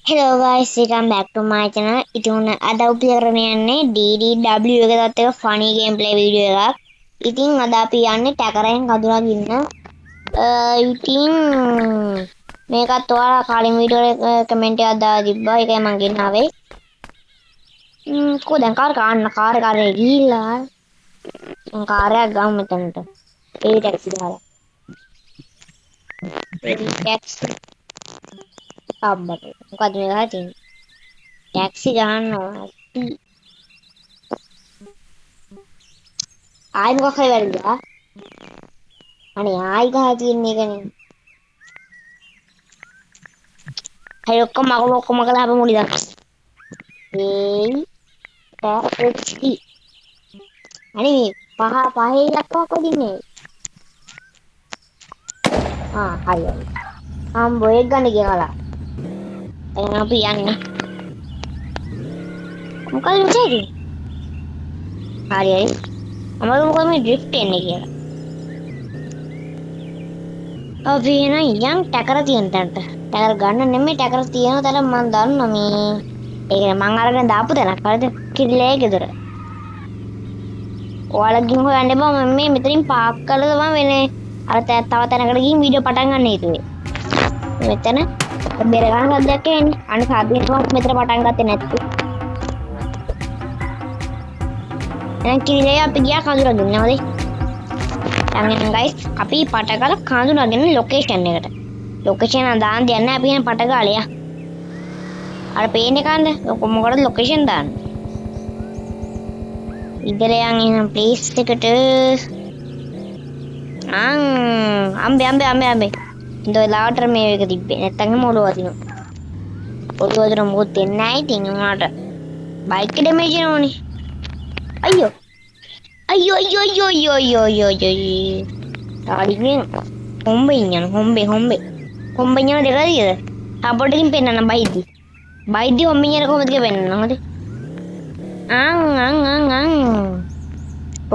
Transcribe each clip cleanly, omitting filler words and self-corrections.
Hello guys, welcome back to my channel. ඉතින් අද අපි කරගෙන යන්නේ DDW එකකට එක funny gameplay video එකක්. ඉතින් අද අපි යන්නේ ටැකරෙන් කඳුරක් ඉන්න. ඉතින් මේකත් ඔයාලා කලින් වීඩියෝ එක කමෙන්ට් එකක් දාලා තිබ්බා. ඒකයි මම ගෙනාවේ. කොහෙද කාර් කාරේ ගිහිල්ලා කාර්යයක් ගමු මෙතනට. ඒ ටැක්සි දාලා. ටැක්සි අම්මට. මොකද මේ ගහලා තියෙන්නේ? ටැක්සි ගන්නවා. ආයි මොකක් හරි වැරදිලා. අනේ ආයි ගහලා තියෙන එකනේ. හරි ඔක්කොම කළා අපි මුලින් දාන්න. ටැක්සි. අනේ පහේ ලක්කව කොදින්නේ. හරි. බොයෙක් ගන්න කියලා. එහෙනම් අපි යන්නේ. මොකද මෙතනදී? හරි. අමර මොකද මේ ඩ්‍රිෆ්ට් එන්නේ කියලා. අපි එන යම් ටැකර තියෙන තැනට. ටැකර ගන්න නෙමෙයි ටැකර තියෙන තැන මම දන්නවා මේ. ඒක මං අරගෙන දාපු තැනක්. හරිද? කිරිලේ ගෙදර. ඔයාලා ගිහින් හොයන්න එපා මම මේ මෙතනින් පාක් කරලා තමයි වෙන්නේ. අර තව තැනකට ගිහින් වීඩියෝ පටන් ගන්න හේතුවේ. මෙතන බෙර ගන්න සද්දයක් එන්නේ. අනේ සාධියටම මෙතන පටන් ගත්තේ නැත්තේ. දැන් කිරිලේ අපි ගියා කඳුරගෙන නේද? දැන් guys අපි පටගල කඳුරගෙන ලොකේෂන් එකට. ලොකේෂන් එක දාන්න දෙන්නේ අපි යන පටගාලේ. අර පේන්නේ කන්ද? මොකටද ලොකේෂන් දාන්නේ? ඉදලයන් එන ප්ලේස් එකට අම්බේ ඉඳලා ලාවට මේ එක තිබ්බේ නැත්තම් එහෙම ඔළුව වදිනවා. ඔළුව වදින මොකද දෙන්නේ නැහැ ඉතින් උනාට බයික් එක ඩැමේජ් වෙනවනේ. අයියෝ තාඩියෙන් හොම්බේ දෙකද සපෝටකින් පෙන්නන්න බයිද්දි හොම්බේ යන කොහොමද කියලා පෙන්නන්න හොඳේ.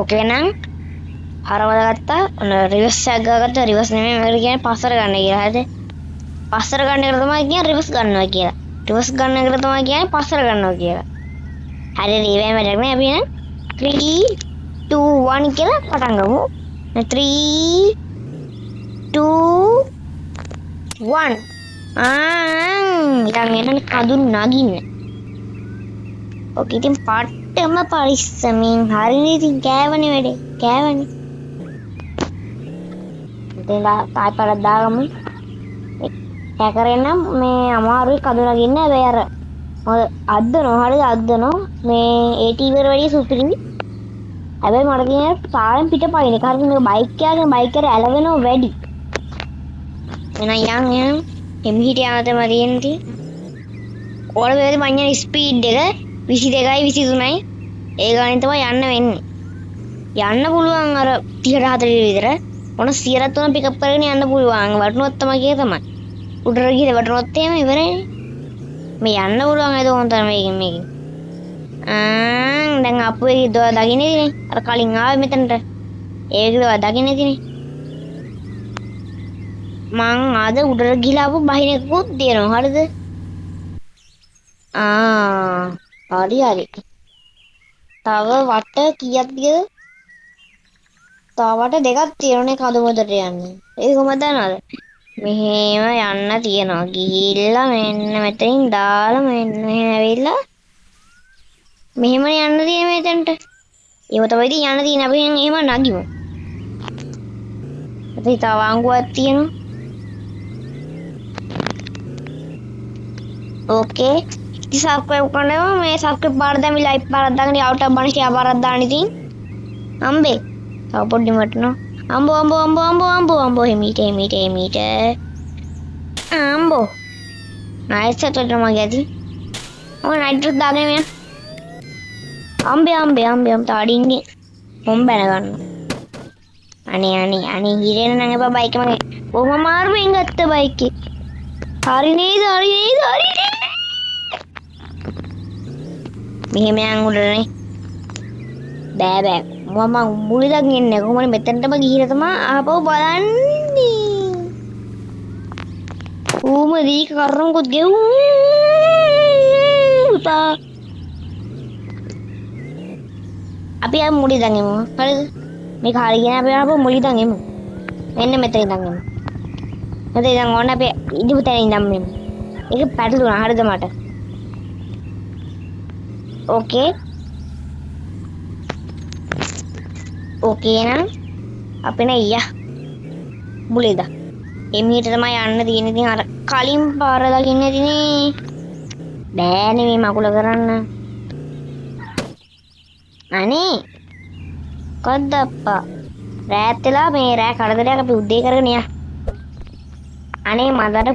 ඔකේ නම් හරවල ගත්තා ඔන්න රිවර්ස් එක ගත්තා රිවර්ස් නෙමෙයි මම කියන්නේ පස්සට ගන්න කියලා හරිද පස්සට ගන්න එක තමයි කියන්නේ රිවර්ස් ගන්නවා කියලා රිවර්ස් ගන්න එක තමයි කියන්නේ පස්සට ගන්නවා කියලා හරි රීවැම් වැඩක් නෑ අපි නම් 3 2 1 කියලා පටන් ගමු 3 2 1 ඉතින් එතන කඳුන් නගින්න ඔකේ ඉතින් පට්ටම පරිස්සමින් හරිනේ ඉතින් කෑවනේ වැඩේ කෑවනේ ඉතින් තායි පාරක් දාගමු හැකරෙනම් මේ අමාරුයි කඳුනගින්න හැබැයි අර අද්දනෝ හරිද අද්දනෝ මේ AT ඉවර වැඩි සුපිරි හැබැයි මට කියන්නේ පාරෙන් පිටපයින් ඒක හරිද මේ බයික් එකේ ඇලවෙනව වැඩි එහෙනම් යන් එමිහිට යන්න තමයි තියෙන්නේ ඕල වේද මඤ්ඤණ ස්පීඩ් එක 22යි 23යි ඒ ගානේ තමයි යන්න වෙන්නේ යන්න පුළුවන් අර 30 40 විතර මොන 103 පිකප් කරගෙන යන්න පුළුවන් වටුනොත් තමයි කිය තමයි උඩට ගිහලා වටුනොත් එහෙම ඉවරයි මේ යන්න පුළුවන් ඒක හොඳ තමයි මේකෙන් දැන් අපුවේ දකින්නේ අර කලින් ආවේ මෙතනට ඒක දකින්නේ ඉතින් මං ආද උඩට ගිහලා ආපු බහිනකුත් දෙනවා හරිද හරි තව වට කීයක්ද තව වට දෙකක් තියෙනනේ කඳුමුදට යන්නේ ඒක කොහමද දන්නවද මෙහෙම යන්න තියනවා ගිහිල්ලා මෙන්න මෙතනින් දාලා මෙන්න මෙහෙම ඇවිල්ලා මෙහෙම යන්න තියෙන මෙතනට ඒව තමයි ඉතින් යන්න තියෙන අපි එහෙම නගිමු අපි තව අංගුවක් තියෙනවා ඕකේ ඉතින් සබ්ස්ක්‍රයිබ් කරනවා මේ සබ්ස්ක්‍රයිබ් පාර දැන් මේ ලයික් පාරක් දාගෙන අවුට් බණ ෂෙයා පාරක් දාන්න ඉතින් අම්බේ තව පොඩ්ඩි මටනෝ අම්බෝ හිමීට අම්බෝ නයිස් සතට මගේ ඇති ඔය නයිට්‍රස් දාගෙන මෙන්න අම්බේ තාඩින්නේ මොම් බැන ගන්න අනේ හිරෙන්න නම් එපා බයික් එක මගේ කොහොම මාරුවෙන් ගත්ත බයික් එක හරි නේද මෙහෙම යන් උඩනේ බෑ මම මුලින්ම ඉන්නේ කොහොමද මෙතනටම ගිහිලා තමයි ආපහු බලන්නේ ඌම දී කරමුකොත් ගෙවු එපා. අපි ආ මුඩි ඉඳන් එමු. හරිද? මේක හරියගෙන අපි ආපහු මුඩි ඉඳන් එමු. මෙන්න මෙතන ඉඳන් එමු. මෙතන ඉඳන් ඕන අපි ඉදිපු තැන ඉඳන් එමු. ඒක පැටලුණා හරිද මට? ඕකේ. ඕකේ නම් අපි නయ్యා මුලින්ද එමීට තමයි යන්න තියෙන. ඉතින් අර කලින් පාර දකින්න තියෙන්නේ. බෑනේ මේ මකුල කරන්න. අනේ කොද්දප්පා රෑත් වෙලා මේ රෑ කඩදරයක් අපි උදේ කරගෙන යන්න. අනේ මට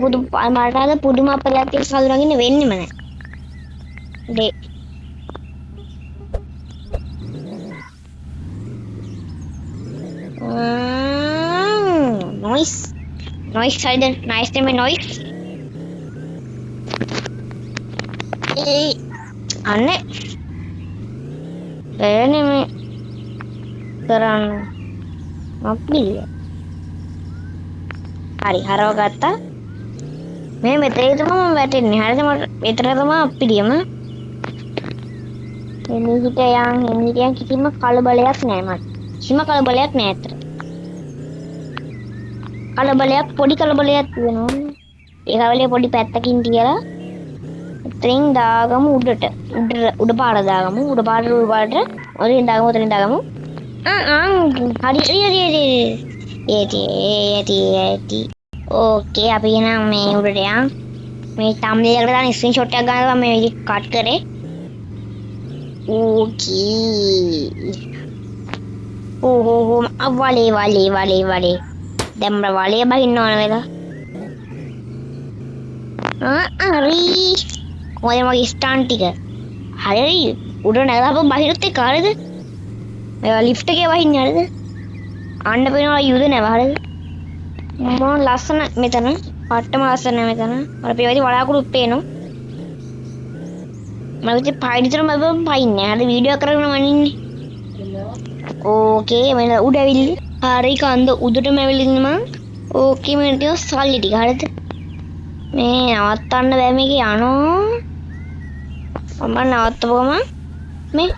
පුදුම අපලයක් තියෙන කඳුරගෙන වෙන්නෙම නෑ. දෙ noise silent nice name noise aneh ini me කරන්න අපි හරි හරව ගත්තා. මේ මෙතේ තමයි මම වැටෙන්නේ. හරිද? මට මෙතන තමයි අපිරියම. එන්නේ කිසිම කලබලයක් නෑ මට. කිසිම කලබලයක් නෑ අතට. කලබලයක් පොඩි කලබලයක් තියෙනවා. ඒ කලබලේ පොඩි පැත්තකින් තියලා එතනින් දාගමු උඩට. උඩ පාර දාගමු. උඩ පාරට ඔතනින් දාගමු. හරි. ඕකේ අපි එනම් මේ උඩට යන්. මේ තම්බ්ලේර් එකට දාන ස්ක්‍රීන්ෂොට් එකක් ගන්නවා මේ විදිහට කට් කරේ. ඕකේ. ඕ වලේ. දැන් මම වලේ බහින්න ඕන වෙලා. හරි. කොහේ මගේ ස්ටාන් ටික. හරි. උඩ නැගලා අප බහිරත් එක්ක හරිද? මේ ලිෆ්ට් එකේ වහින්නේ හරිද? අන්න පේනවා යුද නැව හරිද? මම ලස්සන මෙතන. පට්ටම ලස්සන මෙතන. අර පේවදී වලාකුළුත් පේනවා. මම ඉතින් පයින්තරම පයින්නේ. හරි වීඩියෝ කරගෙන මම ඉන්නේ. ඕකේ මම උඩ ඇවිල්ලි. හරි කන්ද උඩටම ඇවිල්ලින්න මං. ඕකේ මම ටික සල්ලි ටික හරිද? මේ නවත්තන්න බෑ මේක යනවා. මම නවත්තපුවම මේ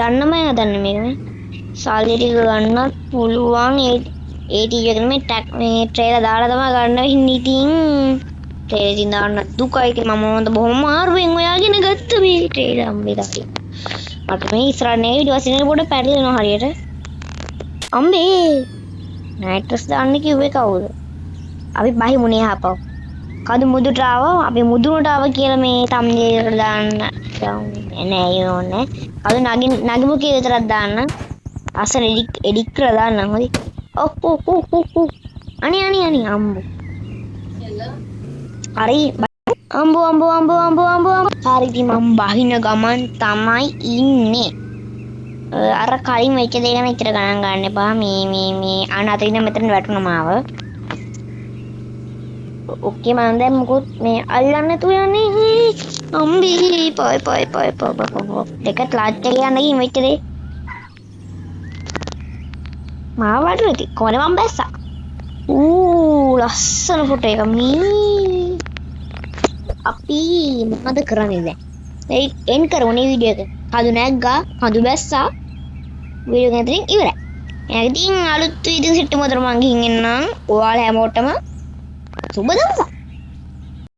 යන්නම හදන්නේ මේක මේ. සල්ලි ටික ගන්නත් පුළුවන්. ඒ ටීවී එකේ මේ ට්‍රේලර් දාලා තමයි ගන්න වෙන්නේ ඉතින්. ට්‍රේලර් ඉතින් දාන්න දුකයි කියලා මම හොඳ බොහොම අමාරුවෙන් ඔයාගෙන ගත්ත මේ ට්‍රේලර් අම්බේ. මට මේ ඉස්සරහ නේ ඊට පස්සේ නේ පොඩ පැටලෙනවා හරියට. අම්බේ නයිට්‍රස් දාන්න කිව්වේ කවුද? අපි බහිමුනේ ආපහු. කඳු මුදුට ආවා. අපි මුදුනට ආවා කියලා මේ තම්බ්ලේර් එකට දාන්න. නෑ යෝනේ. කඳු නගිමු කියලා විතරක් දාන්න. අසල එඩිට් කරලා දාන්න හොඳයි. ඔව්. අනේ අම්බෝ. හරි අම්බෝ. හරි ඉතින් මම බහින ගමන් තමයි ඉන්නේ. අර කලින් වෙච්ච දේ ගැන ඉතර ගණන් ගන්න එපා. මේ අනාතින මෙතන වැටුණා මාව. ඕකේ මම දැන් මොකොත් මේ අල්ලන්න තු යන්නේ. අම්බී පොයි. දෙක ක්ලාස් එක යන්න ගිහින් වෙච්ච දේ. මාව වටුනේ ඉතින් කොහොනේ මම බැස්සා. ලස්සන ෆොටෝ එක මේ. අපි මොකද කරන්නේ දැන්? ඒ එන් කරමුනේ වීඩියෝ එක. කඳු නැග්ගා, කඳු බැස්සා. වීඩියෝ එක ඉතින් ඉවරයි. එහෙනම් ඉතින් අලුත් වීඩියෝ සෙට් මොතර මං ගිහින් එන්නම්. ඔයාලා හැමෝටම සුබ දවසක්.